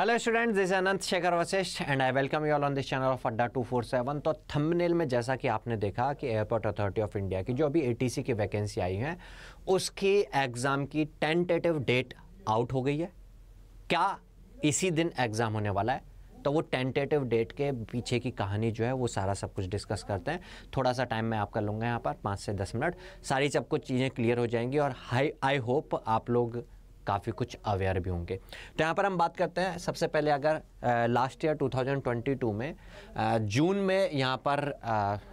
Hello students, this is Anant Shekhar Vashishtha and I welcome you all on this channel of अड्डा 247। तो thumbnail में जैसा कि आपने देखा कि एयरपोर्ट अथॉरिटी ऑफ इंडिया की जो अभी एटीसी की वैकेंसी आई है उसकी एग्ज़ाम की टेंटेटिव डेट आउट हो गई है। क्या इसी दिन एग्ज़ाम होने वाला है? तो वो टेंटेटिव डेट के पीछे की कहानी जो है वो सारा सब कुछ डिस्कस करते हैं। थोड़ा सा टाइम मैं आपका लूँगा यहाँ पर 5 से 10 मिनट, सारी सब कुछ चीज़ें क्लियर हो जाएंगी और आई होप आप लोग काफ़ी कुछ अवेयर भी होंगे। तो यहाँ पर हम बात करते हैं सबसे पहले, अगर लास्ट ईयर 2022 में जून में यहाँ पर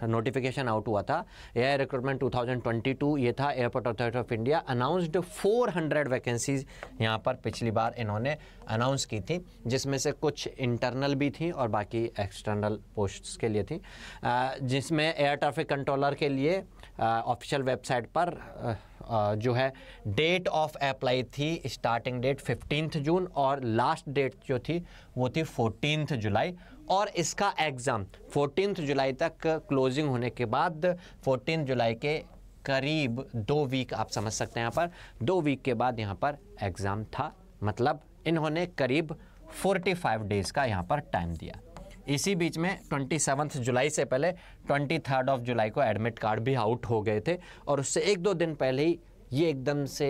नोटिफिकेशन आउट हुआ था एयर रिक्रूटमेंट 2022, ये था airport authority of India announced 400 vacancies यहाँ पर पिछली बार इन्होंने अनाउंस की थी, जिसमें से कुछ इंटरनल भी थी और बाकी एक्सटर्नल पोस्ट्स के लिए थी, जिसमें एयर ट्रैफिक कंट्रोलर के लिए ऑफिशियल वेबसाइट पर जो है डेट ऑफ अप्लाई थी, स्टार्टिंग डेट 15 जून और लास्ट डेट जो थी वो थी 14 जुलाई। और इसका एग्ज़ाम 14 जुलाई तक क्लोजिंग होने के बाद 14 जुलाई के करीब 2 वीक आप समझ सकते हैं, यहाँ पर 2 वीक के बाद यहाँ पर एग्ज़ाम था। मतलब इन्होंने करीब 45 डेज़ का यहाँ पर टाइम दिया। इसी बीच में 27 जुलाई से पहले 23 ऑफ जुलाई को एडमिट कार्ड भी आउट हो गए थे और उससे 1-2 दिन पहले ही ये एकदम से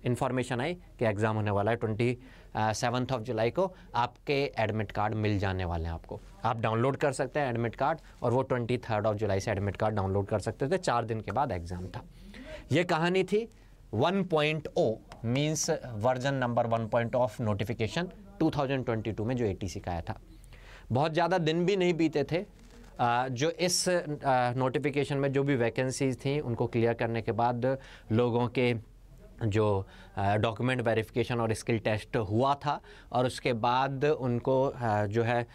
इन्फॉर्मेशन आई कि एग्ज़ाम होने वाला है। 27 ऑफ जुलाई को आपके एडमिट कार्ड मिल जाने वाले हैं, आपको आप डाउनलोड कर सकते हैं एडमिट कार्ड, और वो 23 ऑफ जुलाई से एडमिट कार्ड डाउनलोड कर सकते थे। 4 दिन के बाद एग्ज़ाम था। ये कहानी थी 1.0 means version number 1.0 of notification 2022 में जो एटीसी का आया था। बहुत ज़्यादा दिन भी नहीं बीते थे जो इस नोटिफिकेशन में जो भी वैकेंसीज़ थी उनको क्लियर करने के बाद लोगों के जो डॉक्यूमेंट वेरिफिकेशन और स्किल टेस्ट हुआ था, और उसके बाद उनको जो है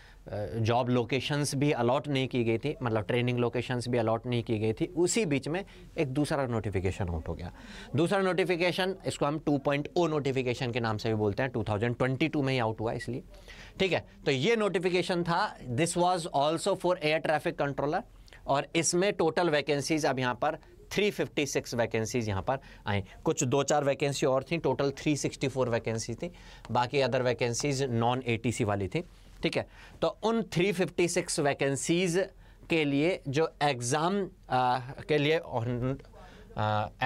जॉब लोकेशंस भी अलॉट नहीं की गई थी, मतलब ट्रेनिंग लोकेशंस भी अलॉट नहीं की गई थी। उसी बीच में एक दूसरा नोटिफिकेशन आउट हो गया। दूसरा नोटिफिकेशन, इसको हम 2.0 नोटिफिकेशन के नाम से भी बोलते हैं, 2022 में ही आउट हुआ इसलिए, ठीक है। तो ये नोटिफिकेशन था, this was also for air traffic controller, और इसमें टोटल वैकेंसीज अब यहाँ पर 356 वैकेंसीज यहाँ पर आई। कुछ 2-4 वैकेंसी और थी, टोटल 364 वैकेंसी थी, बाकी अदर वैकेंसीज नॉन एटीसी वाली थी, ठीक है। तो उन 356 वैकेंसीज के लिए जो एग्ज़ाम के लिए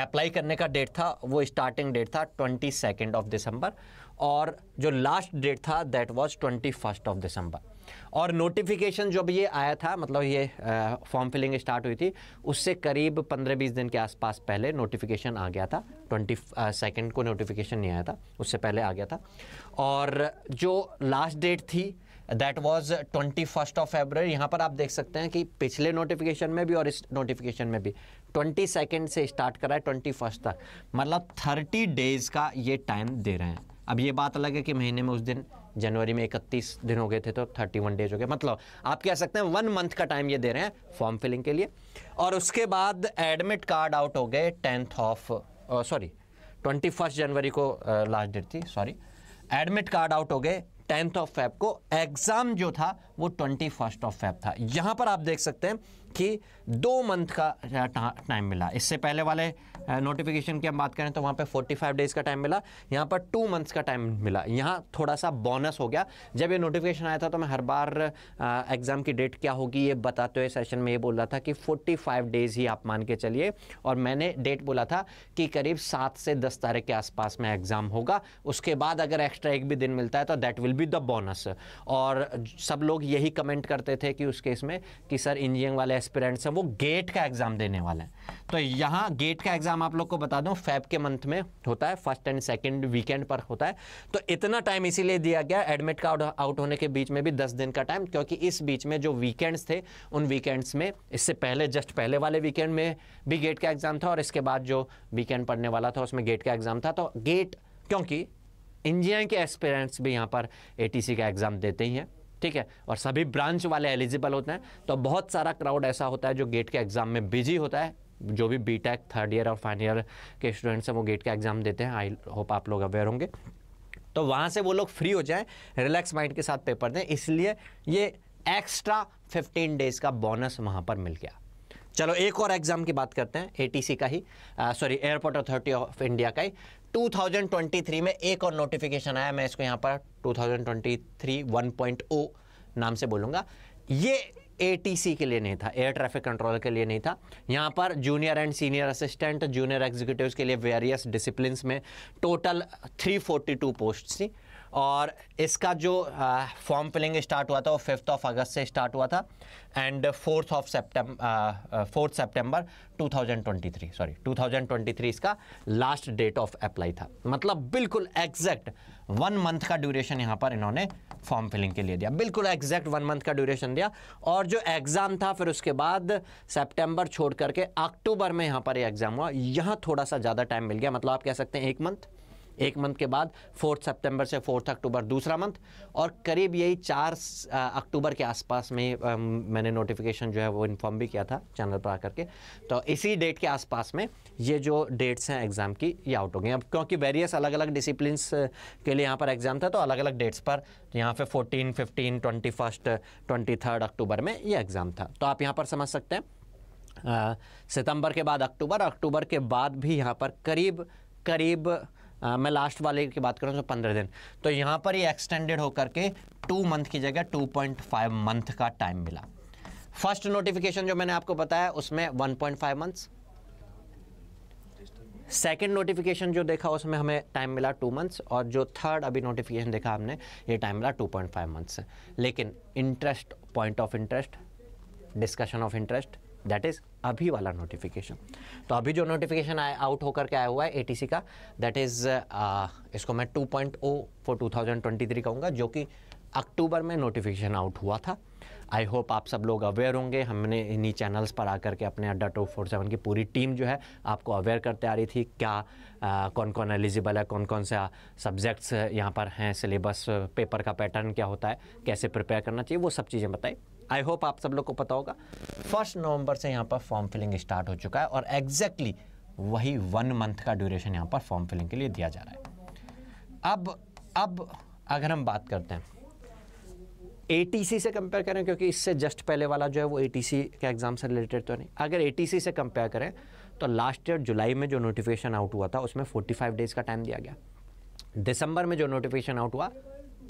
अप्लाई करने का डेट था वो स्टार्टिंग डेट था 22 ऑफ दिसंबर, और जो लास्ट डेट था दैट वाज 21 ऑफ दिसंबर। और नोटिफिकेशन जब ये आया था, मतलब ये फॉर्म फिलिंग स्टार्ट हुई थी, उससे करीब 15-20 दिन के आसपास पहले नोटिफिकेशन आ गया था। 22 को नोटिफिकेशन नहीं आया था, उससे पहले आ गया था। और जो लास्ट डेट थी दैट वाज 21 ऑफ फरवरी। यहाँ पर आप देख सकते हैं कि पिछले नोटिफिकेशन में भी और इस नोटिफिकेशन में भी 22 से स्टार्ट करा है 21 तक, मतलब 30 डेज़ का ये टाइम दे रहे हैं। अब ये बात अलग है कि महीने में उस दिन जनवरी में 31 दिन हो गए थे तो 31 डेज हो गए, मतलब आप कह सकते हैं 1 मंथ का टाइम ये दे रहे हैं फॉर्म फिलिंग के लिए। और उसके बाद एडमिट कार्ड आउट हो गए 21 जनवरी को लास्ट डेट थी, एडमिट कार्ड आउट हो गए 10 ऑफ फेब को। एग्ज़ाम जो था वो 21 ऑफ फेब था। यहाँ पर आप देख सकते हैं कि 2 मंथ का टाइम मिला। इससे पहले वाले नोटिफिकेशन की हम बात करें तो वहाँ पे 45 डेज़ का टाइम मिला, यहाँ पर 2 मंथ्स का टाइम मिला। यहाँ थोड़ा सा बोनस हो गया। जब ये नोटिफिकेशन आया था तो मैं हर बार एग्ज़ाम की डेट क्या होगी ये बताते हुए सेशन में ये बोल रहा था कि 45 डेज़ ही आप मान के चलिए, और मैंने डेट बोला था कि करीब 7 से 10 तारीख के आसपास में एग्ज़ाम होगा। उसके बाद अगर एक्स्ट्रा एक भी दिन मिलता है तो that will be the bonus. और सब लोग यही कमेंट करते थे कि उस केस में कि सर इंजीनियरिंग वाले एस्पिरेंट्स हैं वो गेट का एग्ज़ाम देने वाले हैं। तो यहाँ गेट का एग्ज़ाम आप लोग को बता दूं फेब के मंथ में होता है, 1st एंड 2nd वीकेंड पर होता है। तो इतना टाइम इसीलिए दिया गया एडमिट कार्ड आउट होने के बीच में भी 10 दिन का टाइम, क्योंकि इस बीच में जो वीकेंड्स थे उन वीकेंड्स में, इससे पहले जस्ट पहले वाले वीकेंड में भी गेट का एग्ज़ाम था और इसके बाद जो वीकेंड पड़ने वाला था उसमें गेट का एग्ज़ाम था। तो गेट, क्योंकि इंजीनियरिंग के एस्पिरेंट्स भी यहाँ पर एटीसी का एग्ज़ाम देते ही हैं, ठीक है, और सभी ब्रांच वाले एलिजिबल होते हैं। तो बहुत सारा क्राउड ऐसा होता है जो गेट के एग्ज़ाम में बिजी होता है। जो भी बीटेक 3rd ईयर और फाइनल ईयर के स्टूडेंट्स हैं वो गेट का एग्ज़ाम देते हैं। आई होप आप लोग अवेयर होंगे। तो वहाँ से वो लोग फ्री हो जाएं, रिलैक्स माइंड के साथ पेपर दें, इसलिए ये एक्स्ट्रा 15 डेज़ का बोनस वहाँ पर मिल गया। चलो एक और एग्ज़ाम की बात करते हैं, एटीसी का ही, एयरपोर्ट अथॉरिटी ऑफ इंडिया का ही। 2023 में एक और नोटिफिकेशन आया, मैं इसको यहाँ पर 2023 1.0 नाम से बोलूँगा। ये ATC के लिए नहीं था, एयर ट्रैफिक कंट्रोल के लिए नहीं था। यहाँ पर junior and senior assistant, junior executives के लिए वेरियस डिसिप्लिन्स में टोटल 342 पोस्ट थी। और इसका जो फॉर्म फिलिंग स्टार्ट हुआ था वो 5 अगस्त से स्टार्ट हुआ था एंड 4 सितंबर 2023 इसका लास्ट डेट ऑफ अप्लाई था। मतलब बिल्कुल एग्जैक्ट 1 मंथ का ड्यूरेशन यहाँ पर इन्होंने फॉर्म फिलिंग के लिए दिया, बिल्कुल एग्जैक्ट 1 मंथ का ड्यूरेशन दिया। और जो एग्ज़ाम था फिर उसके बाद सितंबर छोड़ करके अक्टूबर में यहाँ पर ये एग्ज़ाम हुआ। यहाँ थोड़ा सा ज़्यादा टाइम मिल गया, मतलब आप कह सकते हैं 1 मंथ के बाद 4 सितंबर से 4 अक्टूबर दूसरा मंथ, और करीब यही 4 अक्टूबर के आसपास में मैंने नोटिफिकेशन जो है वो इन्फॉर्म भी किया था चैनल पर आकर के। तो इसी डेट के आसपास में ये जो डेट्स हैं एग्ज़ाम की ये आउट हो गई। अब क्योंकि वेरियस अलग अलग डिसिप्लिन्स के लिए यहाँ पर एग्ज़ाम था तो अलग अलग डेट्स पर यहाँ पे 14, 15, 21, 23 अक्टूबर में ये एग्ज़ाम था। तो आप यहाँ पर समझ सकते हैं सितंबर के बाद अक्टूबर के बाद भी यहाँ पर करीब मैं लास्ट वाले की बात करूँ तो 15 दिन, तो यहाँ पर ये एक्सटेंडेड होकर के 2 मंथ की जगह 2.5 मंथ का टाइम मिला। फर्स्ट नोटिफिकेशन जो मैंने आपको बताया उसमें 1.5 मंथ्स, सेकंड नोटिफिकेशन जो देखा उसमें हमें टाइम मिला 2 मंथ्स, और जो थर्ड अभी नोटिफिकेशन देखा हमने ये टाइम मिला 2.5 मंथ्स। लेकिन interest, point of interest, discussion of interest, that is अभी वाला नोटिफिकेशन। तो अभी जो नोटिफिकेशन आउट होकर के आया हुआ है ATC का, दैट इज़ इसको मैं 2.0 फॉर 2023 कहूँगा, जो कि अक्टूबर में नोटिफिकेशन आउट हुआ था। आई होप आप सब लोग अवेयर होंगे। हमने इन्हीं चैनल्स पर आकर के अपने अड्डा 247 की पूरी टीम जो है आपको अवेयर करते आ रही थी, क्या कौन कौन एलिजिबल है, कौन कौन सा सब्जेक्ट्स यहाँ पर हैं, सिलेबस, पेपर का पैटर्न क्या होता है, कैसे प्रिपेयर करना चाहिए, वो सब चीज़ें बताई। आई होप आप सब लोग को पता होगा। 1 नवंबर से यहाँ पर फॉर्म फिलिंग स्टार्ट हो चुका है और एग्जैक्टली वही 1 मंथ का ड्यूरेशन यहाँ पर फॉर्म फिलिंग के लिए दिया जा रहा है। अब अगर हम बात करते हैं ATC से कंपेयर करें, क्योंकि इससे जस्ट पहले वाला जो है वो ATC के एग्ज़ाम से रिलेटेड तो नहीं, अगर ATC से कंपेयर करें तो लास्ट ईयर जुलाई में जो नोटिफिकेशन आउट हुआ था उसमें 45 डेज़ का टाइम दिया गया। दिसंबर में जो नोटिफिकेशन आउट हुआ,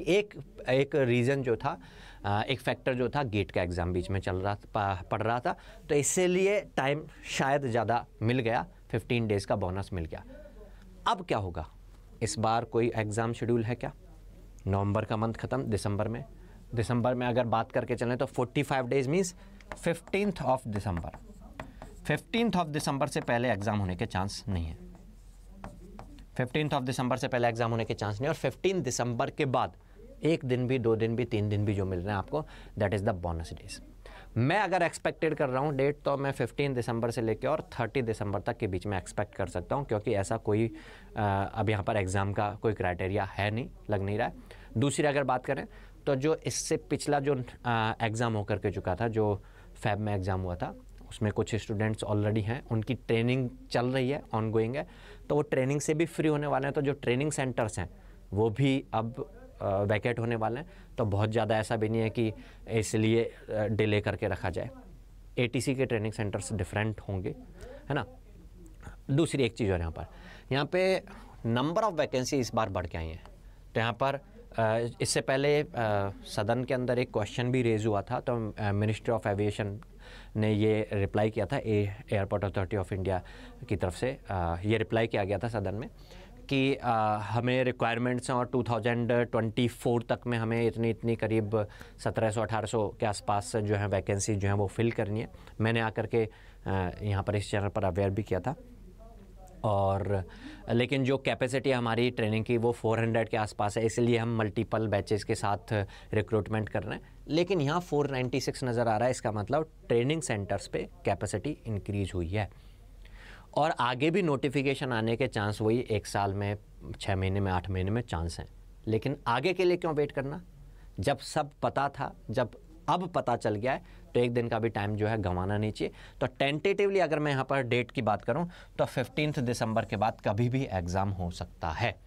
एक रीज़न जो था, एक फैक्टर जो था, गेट का एग्ज़ाम बीच में पड़ रहा था, तो इसीलिए टाइम शायद ज़्यादा मिल गया, 15 डेज़ का बोनस मिल गया। अब क्या होगा, इस बार कोई एग्ज़ाम शेड्यूल है क्या? नवंबर का मंथ ख़त्म, दिसंबर में अगर बात करके चलें तो 45 days means 15th of December से पहले एग्ज़ाम होने के चांस नहीं है। 15th ऑफ दिसंबर से पहले एग्ज़ाम होने के चांस नहीं, और 15 दिसंबर के बाद 1 दिन भी, 2 दिन भी, 3 दिन भी जो मिल रहे हैं आपको, that is the bonus days. मैं अगर एक्सपेक्टेड कर रहा हूँ डेट, तो मैं 15 दिसंबर से लेकर और 30 दिसंबर तक के बीच में एक्सपेक्ट कर सकता हूँ, क्योंकि ऐसा कोई अब यहाँ पर एग्ज़ाम का कोई क्राइटेरिया है नहीं, लग नहीं रहा है। दूसरी अगर बात करें तो जो इससे पिछला जो एग्ज़ाम होकर के चुका था, जो फेब में एग्ज़ाम हुआ था, उसमें कुछ स्टूडेंट्स ऑलरेडी हैं, उनकी ट्रेनिंग चल रही है, ऑनगोइंग है, तो वो ट्रेनिंग से भी फ्री होने वाले हैं। तो जो ट्रेनिंग सेंटर्स हैं वो भी अब वैकेट होने वाले हैं, तो बहुत ज़्यादा ऐसा भी नहीं है कि इसलिए डिले करके रखा जाए। ATC के ट्रेनिंग सेंटर्स डिफरेंट होंगे, है ना। दूसरी एक चीज़ और यहाँ पे नंबर ऑफ़ वैकेंसी इस बार बढ़ के आई हैं। तो यहाँ पर इससे पहले सदन के अंदर एक क्वेश्चन भी रेज़ हुआ था, तो मिनिस्ट्री ऑफ एविएशन ने ये रिप्लाई किया था, एयरपोर्ट अथॉरिटी ऑफ इंडिया की तरफ से ये रिप्लाई किया गया था सदन में कि हमें रिक्वायरमेंट्स हैं और 2024 तक में हमें इतनी करीब 1700-1800 के आसपास जो है वैकेंसी जो है वो फिल करनी है। मैंने आकर के यहाँ पर इस चैनल पर अवेयर भी किया था, और लेकिन जो कैपेसिटी हमारी ट्रेनिंग की वो 400 के आसपास है, इसलिए हम मल्टीपल बैचेस के साथ रिक्रूटमेंट कर रहे हैं। लेकिन यहाँ 496 नज़र आ रहा है, इसका मतलब ट्रेनिंग सेंटर्स पे कैपेसिटी इंक्रीज़ हुई है। और आगे भी नोटिफिकेशन आने के चांस वही 1 साल में, 6 महीने में, 8 महीने में चांस हैं। लेकिन आगे के लिए क्यों वेट करना, जब सब पता था, जब अब पता चल गया है, तो 1 दिन का भी टाइम जो है गंवाना नहीं चाहिए। तो टेंटेटिवली अगर मैं यहाँ पर डेट की बात करूँ तो 15 दिसंबर के बाद कभी भी एग्ज़ाम हो सकता है।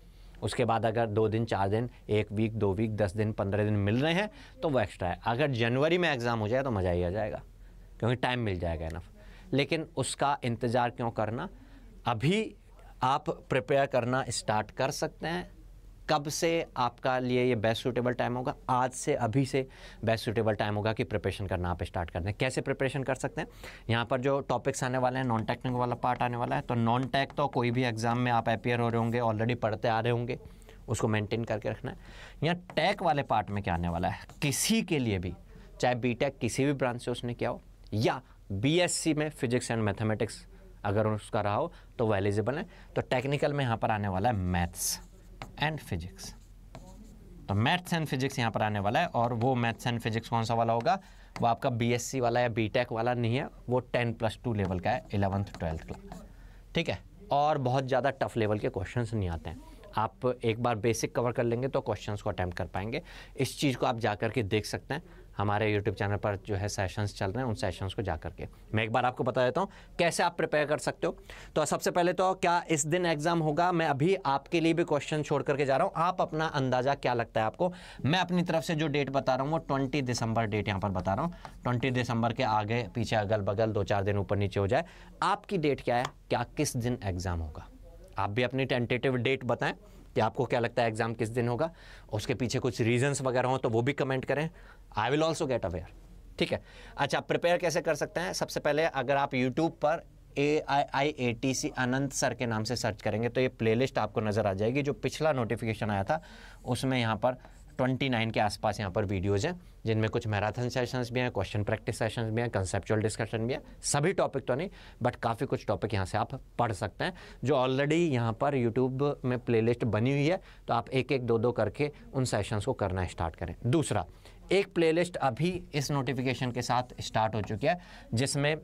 उसके बाद अगर 2 दिन, 4 दिन, 1 वीक, 2 वीक, 10 दिन, 15 दिन मिल रहे हैं तो वो एक्स्ट्रा है। अगर जनवरी में एग्ज़ाम हो जाए तो मज़ा ही आ जाएगा, क्योंकि टाइम मिल जाएगा इनफ। लेकिन उसका इंतज़ार क्यों करना, अभी आप प्रिपेयर करना स्टार्ट कर सकते हैं। कब से आपका लिए ये बेस्ट सूटेबल टाइम होगा? आज से, अभी से बेस्ट सूटेबल टाइम होगा कि प्रिपरेशन करना आप स्टार्ट कर दें। कैसे प्रिपरेशन कर सकते हैं? यहाँ पर जो टॉपिक्स आने वाले हैं, नॉन टेक्निकल वाला पार्ट आने वाला है, तो नॉन टेक तो कोई भी एग्जाम में आप अपियर हो रहे होंगे, ऑलरेडी पढ़ते आ रहे होंगे, उसको मेंटेन करके रखना है। यहाँ टेक वाले पार्ट में क्या आने वाला है, किसी के लिए भी, चाहे बीटेक किसी भी ब्रांच से उसने किया हो या बीएससी में फिजिक्स एंड मैथमेटिक्स अगर उसका रहा हो तो वो एलिजिबल है। तो टेक्निकल में यहाँ पर आने वाला है मैथ्स एंड फिजिक्स। तो मैथ्स एंड फिजिक्स यहाँ पर आने वाला है, और वो मैथ्स एंड फिजिक्स कौन सा वाला होगा? वो आपका बीएससी वाला या बीटेक वाला नहीं है, वो 10+2 लेवल का है, 11th 12th का, ठीक है। और बहुत ज़्यादा टफ लेवल के क्वेश्चंस नहीं आते हैं। आप एक बार बेसिक कवर कर लेंगे तो क्वेश्चंस को अटैम्प्ट कर पाएंगे। इस चीज़ को आप जा करके देख सकते हैं, हमारे यूट्यूब चैनल पर जो है सेशंस चल रहे हैं, उन सेशंस को जा करके मैं एक बार आपको बता देता हूँ कैसे आप प्रिपेयर कर सकते हो। तो सबसे पहले तो क्या इस दिन एग्जाम होगा? मैं अभी आपके लिए भी क्वेश्चन छोड़ करके जा रहा हूँ, आप अपना अंदाज़ा क्या लगता है आपको? मैं अपनी तरफ से जो डेट बता रहा हूँ वो 20 दिसंबर डेट यहाँ पर बता रहा हूँ। 20 दिसंबर के आगे पीछे अगल बगल 2-4 दिन ऊपर नीचे हो जाए, आपकी डेट क्या है? क्या किस दिन एग्ज़ाम होगा? आप भी अपनी टेंटेटिव डेट बताएं कि आपको क्या लगता है एग्जाम किस दिन होगा। उसके पीछे कुछ रीजंस वगैरह हो तो वो भी कमेंट करें, I will also get aware, ठीक है। अच्छा, प्रिपेयर कैसे कर सकते हैं? सबसे पहले अगर आप यूट्यूब पर AIIATC अनंत सर के नाम से सर्च करेंगे तो ये प्लेलिस्ट आपको नज़र आ जाएगी। जो पिछला नोटिफिकेशन आया था उसमें यहाँ पर 29 के आसपास यहाँ पर वीडियोज़ हैं, जिनमें कुछ मैराथन सेशंस भी हैं, क्वेश्चन प्रैक्टिस सेशंस भी हैं, कंसेप्चुअल डिस्कशन भी है। सभी टॉपिक तो नहीं, बट काफ़ी कुछ टॉपिक यहाँ से आप पढ़ सकते हैं, जो ऑलरेडी यहाँ पर यूट्यूब में प्लेलिस्ट बनी हुई है। तो आप एक एक दो दो करके उन सेशंस को करना स्टार्ट करें। दूसरा, एक प्लेलिस्ट अभी इस नोटिफिकेशन के साथ स्टार्ट हो चुकी है, जिसमें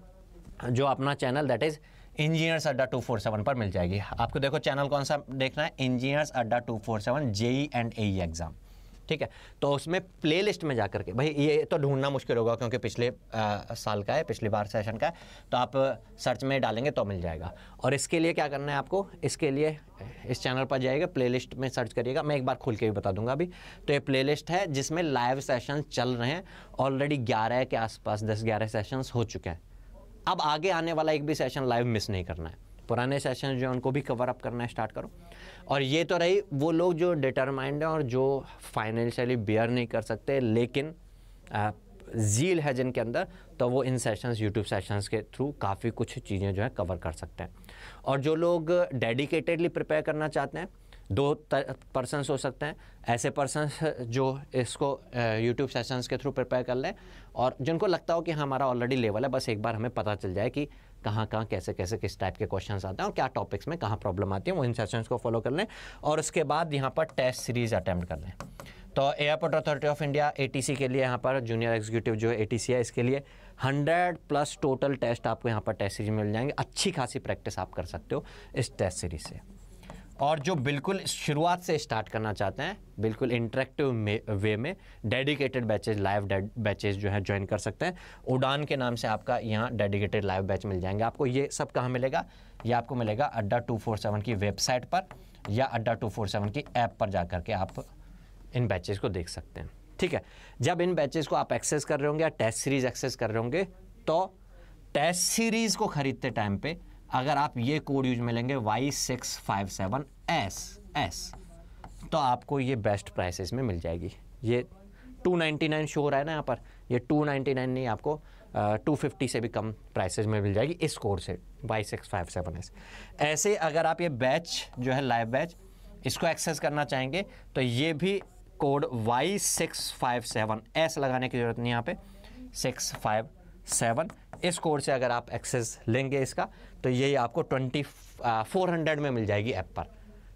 जो अपना चैनल दैट इज़ इंजीनियर्स अड्डा 247 पर मिल जाएगी। आपको देखो चैनल कौन सा देखना है, इंजीनियर्स अड्डा 247 JEE एंड AE एग्ज़ाम, ठीक है। तो उसमें प्लेलिस्ट में जाकर के, भाई ये तो ढूंढना मुश्किल होगा क्योंकि पिछले साल का है, पिछली बार सेशन का है, तो आप सर्च में डालेंगे तो मिल जाएगा। और इसके लिए क्या करना है आपको? इसके लिए इस चैनल पर जाइएगा, प्लेलिस्ट में सर्च करिएगा, मैं एक बार खुल के भी बता दूंगा अभी। तो ये प्लेलिस्ट है जिसमें लाइव सेशन चल रहे हैं, ऑलरेडी 11 के आसपास 10-11 सेशंस हो चुके हैं। अब आगे आने वाला एक भी सेशन लाइव मिस नहीं करना है, पुराने सेशन जो है उनको भी कवर अप करना स्टार्ट करो। और ये तो रही वो लोग जो डिटरमाइंड हैं और जो फाइनेंशियली बेयर नहीं कर सकते, लेकिन ज़ील है जिनके अंदर, तो वो इन सेशंस, यूट्यूब सेशंस के थ्रू काफ़ी कुछ चीज़ें जो है कवर कर सकते हैं। और जो लोग डेडिकेटेडली प्रिपेयर करना चाहते हैं, 2 पर्सन्स हो सकते हैं ऐसे पर्सन्स जो इसको यूट्यूब सेशंस के थ्रू प्रिपेयर कर लें, और जिनको लगता हो कि हमारा ऑलरेडी लेवल है, बस एक बार हमें पता चल जाए कि कहाँ कैसे किस टाइप के क्वेश्चंस आते हैं और क्या टॉपिक्स में कहाँ प्रॉब्लम आती है, वो इन सेशंस को फॉलो कर लें। और उसके बाद यहाँ पर टेस्ट सीरीज़ अटैम्प्ट कर लें। तो airport authority of India ATC के लिए यहाँ पर जूनियर एग्जीक्यूटिव जो ATC है, इसके लिए 100+ टोटल टेस्ट आपको यहाँ पर टेस्ट सीरीज मिल जाएंगे। अच्छी खासी प्रैक्टिस आप कर सकते हो इस टेस्ट सीरीज से। और जो बिल्कुल शुरुआत से स्टार्ट करना चाहते हैं, बिल्कुल इंटरेक्टिव वे में डेडिकेटेड बैचेज, लाइव बैचेज जो है ज्वाइन कर सकते हैं। उड़ान के नाम से आपका यहाँ डेडिकेटेड लाइव बैच मिल जाएंगे आपको। ये सब कहाँ मिलेगा? ये आपको मिलेगा अड्डा 247 की वेबसाइट पर या अड्डा 247 की ऐप पर जाकर के आप इन बैचेस को देख सकते हैं, ठीक है। जब इन बैचेस को आप एक्सेस कर रहे होंगे या टेस्ट सीरीज़ एक्सेस कर रहे होंगे, तो टेस्ट सीरीज़ को खरीदते टाइम पे अगर आप ये कोड यूज में लेंगे Y657S, तो आपको ये बेस्ट प्राइसेस में मिल जाएगी। ये 299 शो हो रहा है ना यहाँ पर, ये 299 नहीं, आपको 250 से भी कम प्राइसेस में मिल जाएगी इस कोड से, Y657S। ऐसे अगर आप ये बैच जो है लाइव बैच, इसको एक्सेस करना चाहेंगे तो ये भी कोड Y657S लगाने की ज़रूरत नहीं, यहाँ पे 657, इस कोड से अगर आप एक्सेस लेंगे इसका, तो ये आपको 2400 में मिल जाएगी ऐप पर,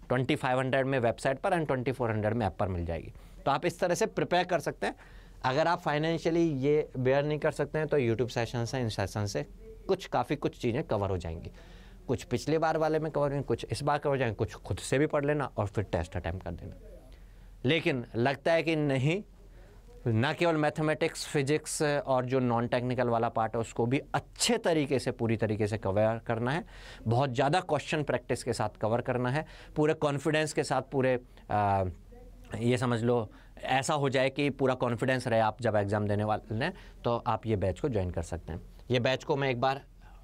2500 में वेबसाइट पर एंड 2400 में ऐप पर मिल जाएगी। तो आप इस तरह से प्रिपेयर कर सकते हैं। अगर आप फाइनेंशियली ये बेयर नहीं कर सकते हैं तो यूट्यूब सेशन से, इन सेशन से काफ़ी कुछ चीज़ें कवर हो जाएंगी। कुछ पिछले बार वाले में कवर होंगे, कुछ इस बार कवर हो जाएंगे, कुछ खुद से भी पढ़ लेना और फिर टेस्ट अटैम्प्ट कर देना। लेकिन लगता है कि नहीं, ना केवल मैथमेटिक्स, फिजिक्स और जो नॉन टेक्निकल वाला पार्ट है उसको भी अच्छे तरीके से, पूरी तरीके से कवर करना है। बहुत ज़्यादा क्वेश्चन प्रैक्टिस के साथ कवर करना है, पूरे कॉन्फिडेंस के साथ, पूरे ये समझ लो ऐसा हो जाए कि पूरा कॉन्फिडेंस रहे आप जब एग्ज़ाम देने वाले हैं, तो आप ये बैच को ज्वाइन कर सकते हैं। ये बैच को मैं एक बार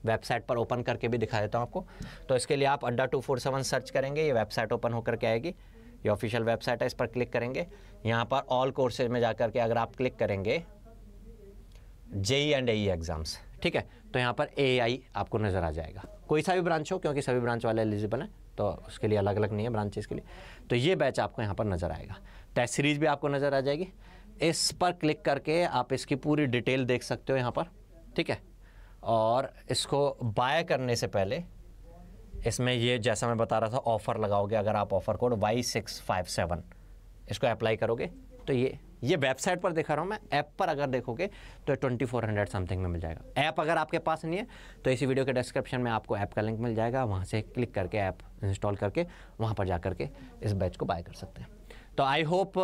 वेबसाइट पर ओपन करके भी दिखा देता हूँ आपको। तो इसके लिए आप अड्डा 247 सर्च करेंगे, ये वेबसाइट ओपन होकर के आएगी, ये ऑफिशियल वेबसाइट है, इस पर क्लिक करेंगे। यहाँ पर ऑल कोर्सेज में जाकर के अगर आप क्लिक करेंगे जेई एंड एई एग्जाम्स, ठीक है, तो यहाँ पर एआई आपको नज़र आ जाएगा, कोई सा भी ब्रांच हो, क्योंकि सभी ब्रांच वाले एलिजिबल हैं, तो उसके लिए अलग अलग नहीं है ब्रांचेस के लिए। तो ये बैच आपको यहाँ पर नज़र आएगा, टेस्ट सीरीज़ भी आपको नज़र आ जाएगी। इस पर क्लिक करके आप इसकी पूरी डिटेल देख सकते हो यहाँ पर, ठीक है। और इसको बाय करने से पहले इसमें ये जैसा मैं बता रहा था ऑफ़र लगाओगे, अगर आप ऑफ़र कोड Y657 इसको अप्लाई करोगे तो ये वेबसाइट पर दिखा रहा हूँ मैं, ऐप पर अगर देखोगे तो 2400 समथिंग में मिल जाएगा। ऐप अगर आपके पास नहीं है तो इसी वीडियो के डिस्क्रिप्शन में आपको ऐप का लिंक मिल जाएगा, वहाँ से क्लिक करके ऐप इंस्टॉल करके वहाँ पर जा करके इस बैच को बाय कर सकते हैं। तो आई होप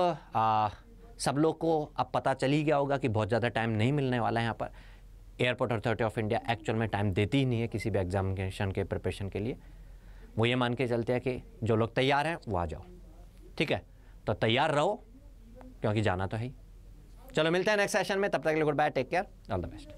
सब लोग को अब पता चल ही गया होगा कि बहुत ज़्यादा टाइम नहीं मिलने वाला है यहाँ पर। Airport authority of India actual में टाइम देती ही नहीं है किसी भी एग्जामिनेशन के प्रिपरेशन के लिए। वो ये मान के चलते हैं कि जो लोग तैयार हैं वो आ जाओ, ठीक है। तो तैयार रहो क्योंकि जाना तो है ही। चलो मिलते हैं नेक्स्ट सेशन में, तब तक के लिए good bye, take care, all the best.